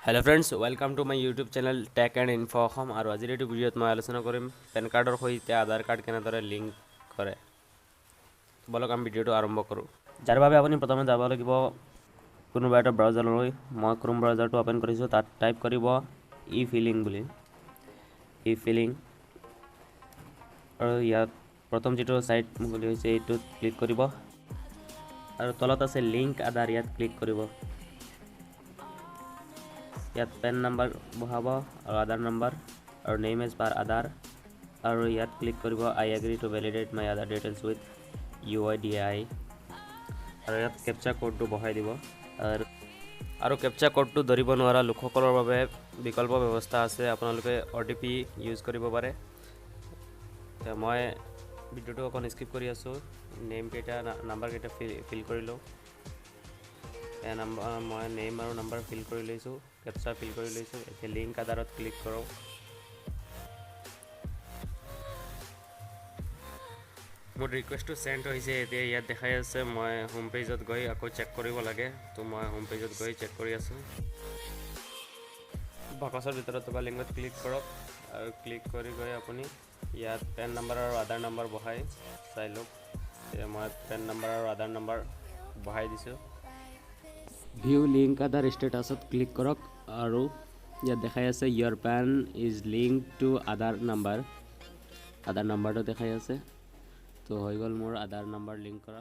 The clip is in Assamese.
hello friends welcome to my YouTube channel tech and info Assam আৰু আজিৰ এই ভিডিঅ'ত মই আলোচনা কৰিম পেন কাৰ্ডৰ সৈতে আধাৰ কাৰ্ড কেনেদৰে লিংক কৰে বলক আমি ভিডিঅ'টো আৰম্ভ কৰোঁ যাৰ বাবে আপুনি প্ৰথমে যাব লাগিব কোনোবা এটা ব্ৰাউজাৰলৈ মই ক্ৰোম ব্ৰাউজাৰটো ওপেন কৰিছোঁ তাত টাইপ কৰিব ই ফিলিং বুলি ই ফিলিং আৰু ইয়াত প্ৰথম যেটো সাইট মুকলি হৈছে এইটোত ক্লিক কৰিব আৰু তলত আছে লিংক আধাৰ ইয়াত ক্লিক কৰিব ইয়াত পেন নাম্বাৰ বহাব আৰু আধাৰ নাম্বাৰ আৰু নেম এজ পাৰ আধাৰ আৰু ইয়াত ক্লিক কৰিব I agree to validate my Aadhaar details with UIDAI আৰু ইয়াত কেপচা কোডটো বহাই দিব আৰু কেপচা কোডটো ধৰিব নোৱাৰা লোকসকলৰ বাবে বিকল্প ব্যৱস্থা আছে আপোনালোকে OTP ইউজ কৰিব পাৰে মই ভিডিঅ'টো অকণ স্কিপ কৰি আছোঁ নেম কেইটা নাম্বাৰ কেইটা ফিল কৰিলোঁ মই নেম আৰু নাম্বাৰ ফিল কৰি লৈছোঁ কেপচা ফিল কৰি লৈছোঁ এতিয়া লিংক আধাৰত ক্লিক কৰোঁ মোৰ ৰিকুৱেষ্টটো সেন্ড হৈছে এতিয়া ইয়াত দেখাই আছে মই হোম পেজত গৈ আকৌ চেক কৰিব লাগে তো মই হোম পেজত গৈ চেক কৰি আছোঁ বাকচৰ ভিতৰত থকা লিংকত ক্লিক কৰক আৰু ক্লিক কৰি গৈ আপুনি ইয়াত পেন নাম্বাৰ আৰু আধাৰ নাম্বাৰ বহাই চাই লওক এতিয়া মই পেন নাম্বাৰ আৰু আধাৰ নাম্বাৰ বহাই দিছোঁ ভিউ লিংক আধাৰ ষ্টেটাছত ক্লিক কৰক আৰু ইয়াত দেখাই আছে your PAN is link to Aadhaar নাম্বাৰটো দেখাই আছে তো হৈ গ'ল মোৰ আধাৰ নাম্বাৰ লিংক কৰা